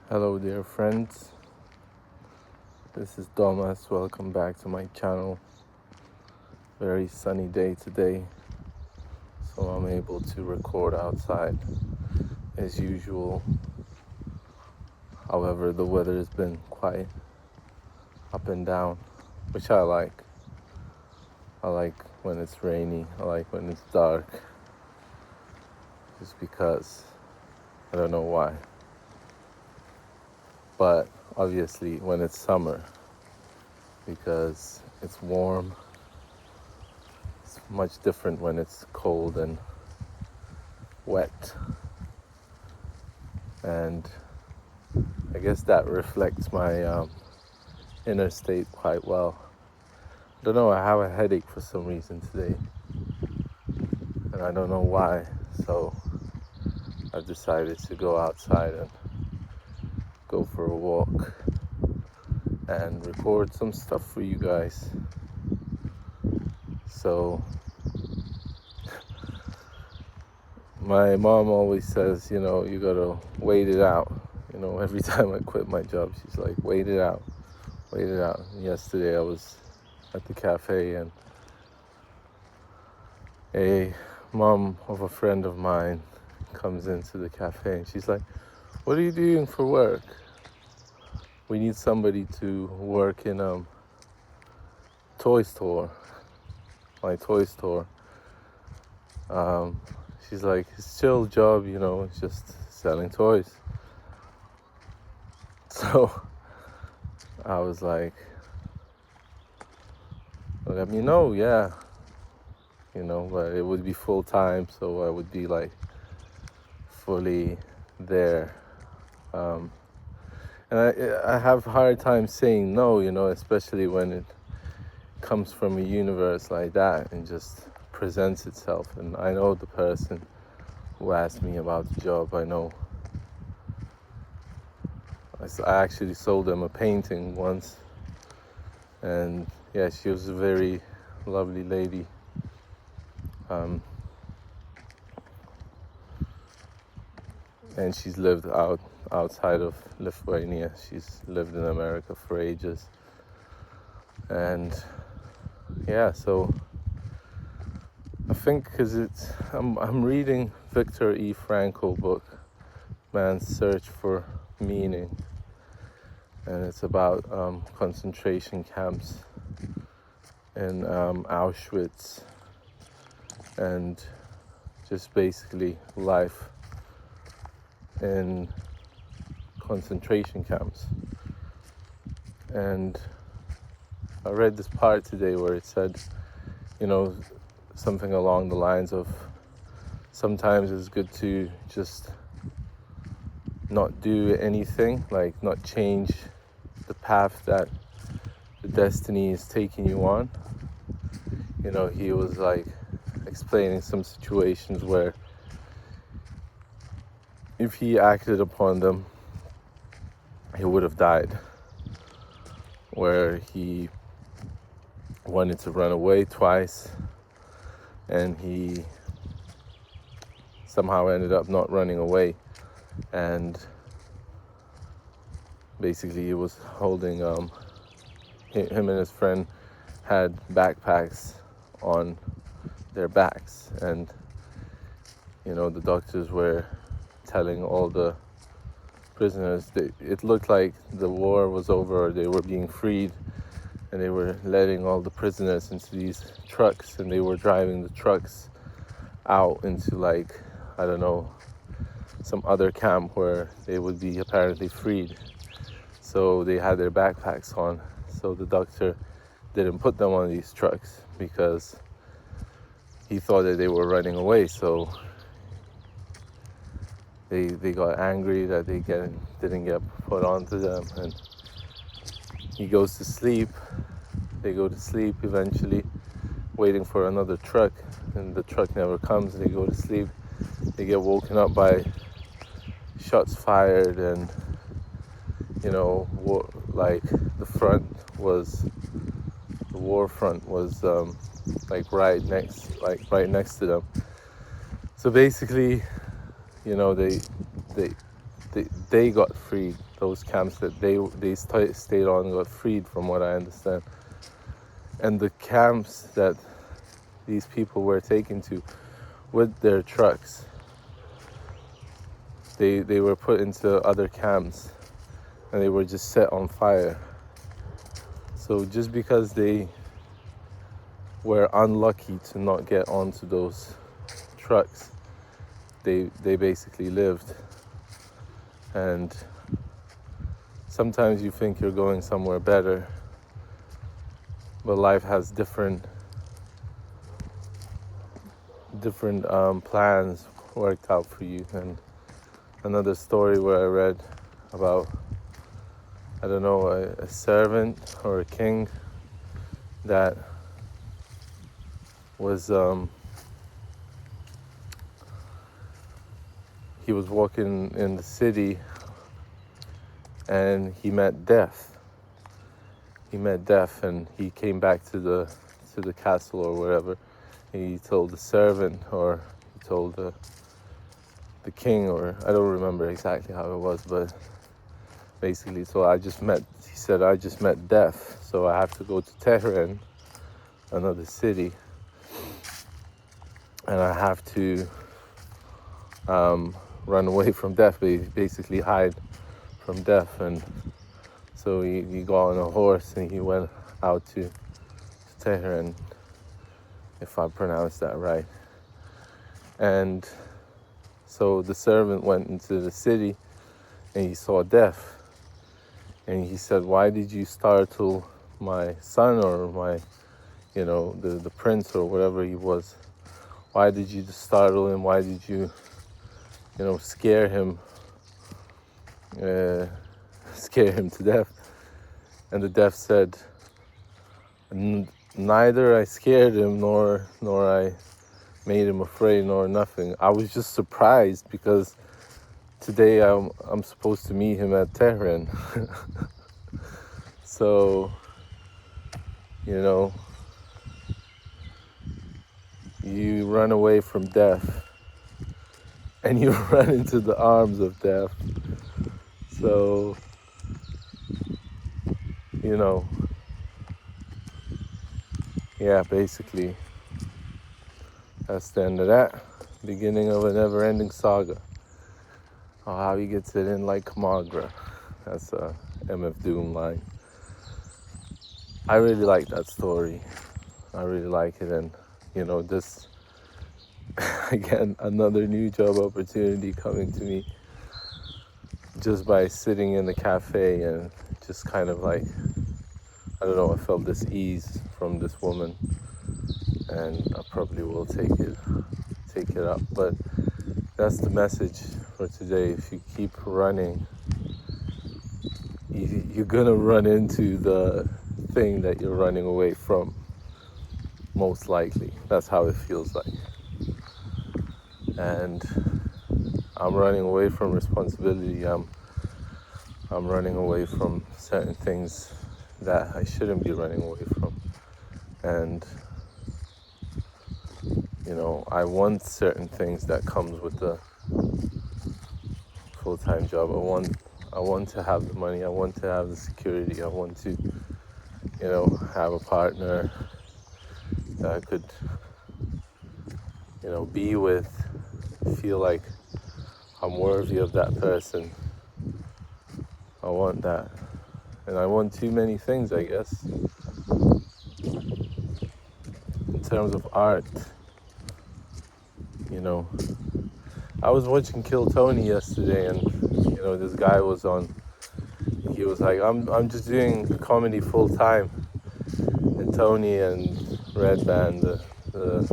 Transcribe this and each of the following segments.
Hello dear friends, this is Domas, welcome back to my channel. Very sunny day today, so I'm able to record outside as usual. However, the weather has been quite up and down, which I like. I like when it's rainy, I like when it's dark, just because I don't know why. But obviously when it's summer, because it's warm. It's much different when it's cold and wet, and I guess that reflects my inner state quite well. I don't know, I have a headache for some reason today, and I don't know why, so I've decided to go outside and go for a walk and record some stuff for you guys. So my mom always says, you gotta wait it out. Every time I quit my job, she's like, wait it out. And yesterday I was at the cafe, and a mom of a friend of mine comes into the cafe, and she's like, what are you doing for work? We need somebody to work in a toy store, my toy store. She's like, it's a chill job, it's just selling toys. So I was like, let me know, yeah. But it would be full time, so I would be like fully there. And I have a hard time saying no, especially when it comes from a universe like that and just presents itself. And I know the person who asked me about the job. I know I actually sold them a painting once, and yeah, she was a very lovely lady. And she's lived outside of Lithuania. She's lived in America for ages. And yeah, so I think because I'm reading Viktor E. Frankl book, Man's Search for Meaning, and it's about concentration camps in Auschwitz, and just basically life in concentration camps. And I read this part today where it said, something along the lines of, sometimes it's good to just not do anything, like not change the path that the destiny is taking you on. He was like explaining some situations where if he acted upon them, he would have died. Where he wanted to run away twice, and he somehow ended up not running away, and basically he was holding him and his friend had backpacks on their backs, and the doctors were telling all the prisoners that it looked like the war was over, or they were being freed, and they were letting all the prisoners into these trucks, and they were driving the trucks out into, like, I don't know, some other camp where they would be apparently freed. So they had their backpacks on. So the doctor didn't put them on these trucks because he thought that they were running away. So they got angry that they didn't get put onto them, and he goes to sleep. They go to sleep eventually, waiting for another truck, and the truck never comes. They go to sleep. They get woken up by shots fired, and like the war front was right next to them. So basically, they they got freed. Those camps that they stayed on got freed, from what I understand. And the camps that these people were taken to with their trucks, they were put into other camps and they were just set on fire. So just because they were unlucky to not get onto those trucks, they basically lived. And sometimes you think you're going somewhere better, but life has different plans worked out for you. And another story where I read about, I don't know, a servant or a king that was he was walking in the city and he met death. And he came back to the castle or wherever. He told the servant, or he told the king, or I don't remember exactly how it was, but basically, he said, I just met death, so I have to go to Tehran, another city, and I have to run away from death, basically hide from death. And so he got on a horse and he went out to Tehran, if I pronounced that right. And so the servant went into the city and he saw death. And he said, why did you startle my son, or my, the prince or whatever he was? Why did you startle him? Why did you, scare him to death? And the death said, neither I scared him nor I made him afraid, nor nothing. I was just surprised because today I'm supposed to meet him at Tehran. So, you run away from death and you run into the arms of death. So, basically, that's the end of that. Beginning of a never-ending saga. Oh, how he gets it in like Kamagra. That's a MF Doom line. I really like that story. I really like it. And, this, again, another new job opportunity coming to me just by sitting in the cafe and just kind of like, I don't know, I felt this ease from this woman, and I probably will take it up. But that's the message for today. If you keep running, you're gonna run into the thing that you're running away from, most likely. That's how it feels like. And I'm running away from responsibility. I'm running away from certain things that I shouldn't be running away from. And I want certain things that comes with the full-time job. I want to have the money. I want to have the security. I want to, have a partner that I could, be with, feel like I'm worthy of that person. I want that. And I want too many things, I guess. In terms of art, I was watching Kill Tony yesterday, and this guy was on. He was like, I'm just doing comedy full time. And Tony and Red Band, the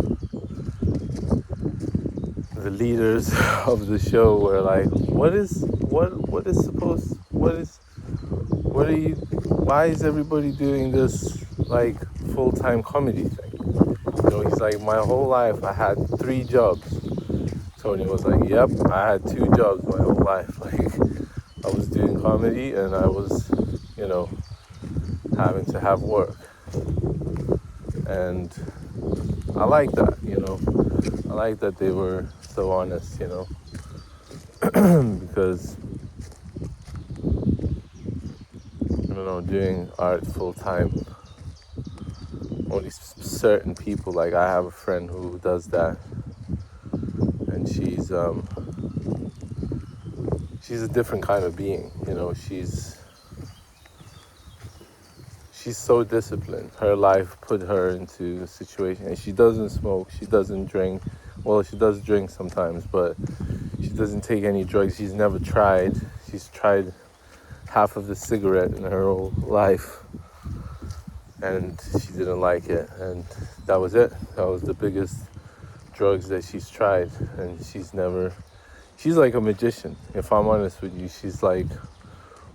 leaders of the show, were like, why is everybody doing this like full-time comedy thing? He's like, my whole life I had 3 jobs. Tony was like, yep, I had 2 jobs my whole life. Like, I was doing comedy and I was, having to have work. And I like that, I like that they were so honest, because don't know, doing art full time. Only certain people, like I have a friend who does that, and she's a different kind of being, you know. She's so disciplined. Her life put her into a situation, and she doesn't smoke, she doesn't drink. Well, she does drink sometimes, but she doesn't take any drugs. She's never tried. She's tried half of the cigarette in her whole life, and she didn't like it, and that was it. That was the biggest drugs that she's tried, and she's like a magician, if I'm honest with you. She's like,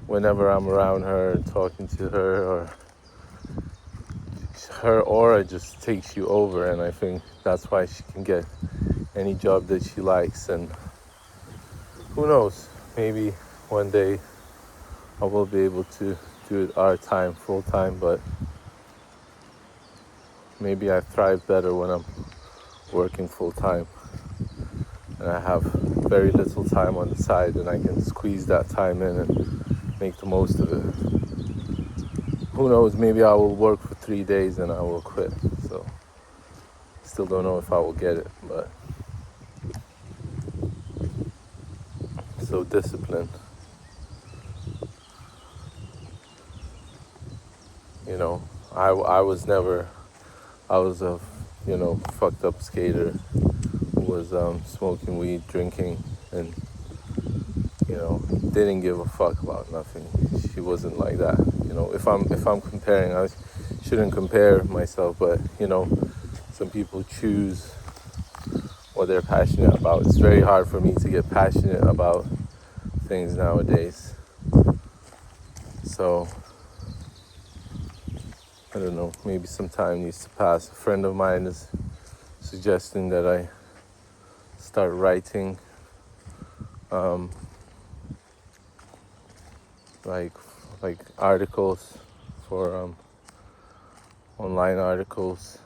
whenever I'm around her, talking to her, or her aura just takes you over, and I think that's why she can get any job that she likes. And who knows, maybe one day I will be able to do it part-time, full-time, but maybe I thrive better when I'm working full-time and I have very little time on the side, and I can squeeze that time in and make the most of it. Who knows, maybe I will work for 3 days and I will quit. So still don't know if I will get it, but so disciplined. You know, I was a, you know, fucked up skater who was smoking weed, drinking, and, you know, didn't give a fuck about nothing. She wasn't like that. You know, if I'm comparing, I shouldn't compare myself, but, you know, some people choose what they're passionate about. It's very hard for me to get passionate about things nowadays. So I don't know, maybe some time needs to pass. A friend of mine is suggesting that I start writing like articles for online articles.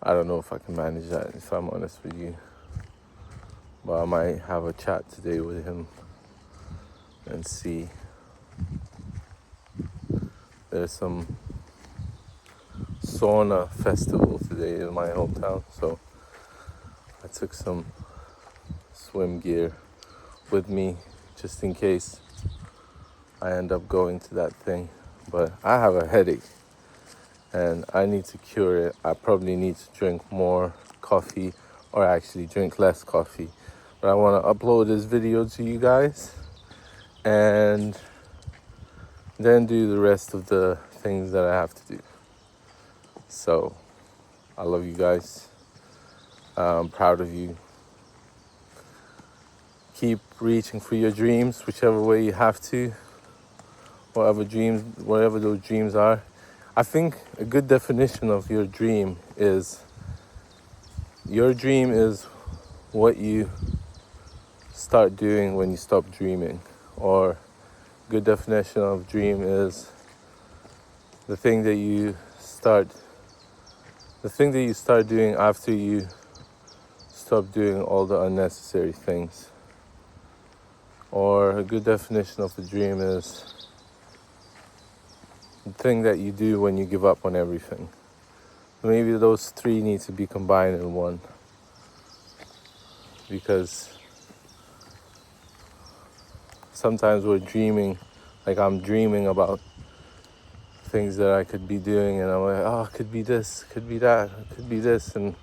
I don't know if I can manage that, if I'm honest with you, but I might have a chat today with him and see. There's some sauna festival today in my hometown, so I took some swim gear with me just in case I end up going to that thing. But I have a headache and I need to cure it. I probably need to drink more coffee, or actually drink less coffee. But I want to upload this video to you guys and then do the rest of the things that I have to do. So I love you guys. I'm proud of you. Keep reaching for your dreams, whichever way you have to. Whatever those dreams are. I think a good definition of your dream is what you start doing when you stop dreaming. Or good definition of dream is the thing that you start doing after you stop doing all the unnecessary things. Or a good definition of a dream is the thing that you do when you give up on everything. Maybe those three need to be combined in one, because sometimes we're dreaming, like I'm dreaming about things that I could be doing, and I'm like, oh, it could be this, could be that, it could be this, and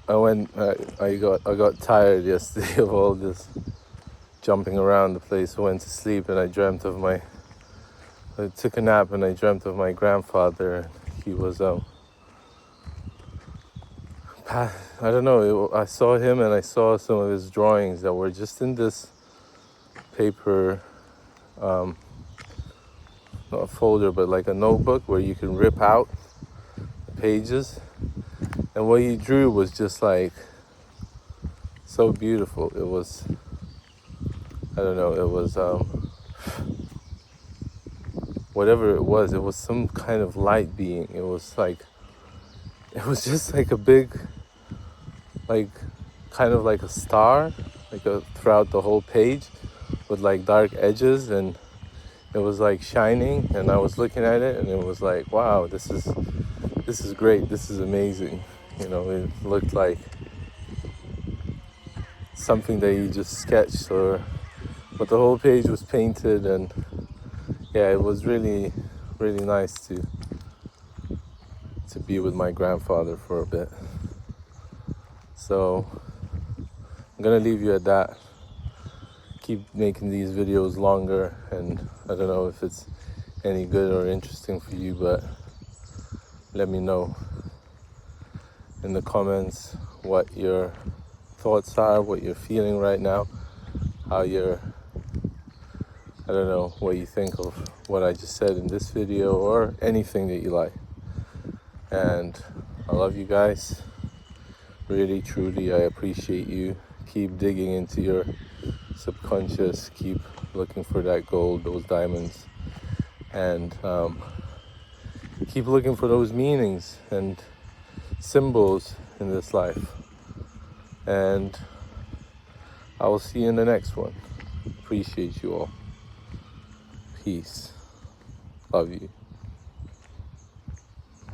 I got tired yesterday of all this jumping around the place. I went to sleep and I took a nap and I dreamt of my grandfather. He was I don't know, I saw him and I saw some of his drawings that were just in this paper, not a folder, but like a notebook where you can rip out the pages. And what he drew was just like so beautiful. It was, I don't know, it was whatever it was some kind of light being. It was just like a big, like kind of like a star, throughout the whole page with like dark edges, and it was like shining, and I was looking at it, and it was like, wow, this is great, this is amazing. You know, it looked like something that you just sketched, but the whole page was painted, and yeah, it was really, really nice to be with my grandfather for a bit. So I'm gonna leave you at that. Keep making these videos longer, and I don't know if it's any good or interesting for you, but let me know in the comments what your thoughts are, what you're feeling right now, I don't know, what you think of what I just said in this video, or anything that you like. And I love you guys. Really, truly, I appreciate you. Keep digging into your subconscious. Keep looking for that gold, those diamonds. And keep looking for those meanings and symbols in this life. And I will see you in the next one. Appreciate you all. Peace. Love you.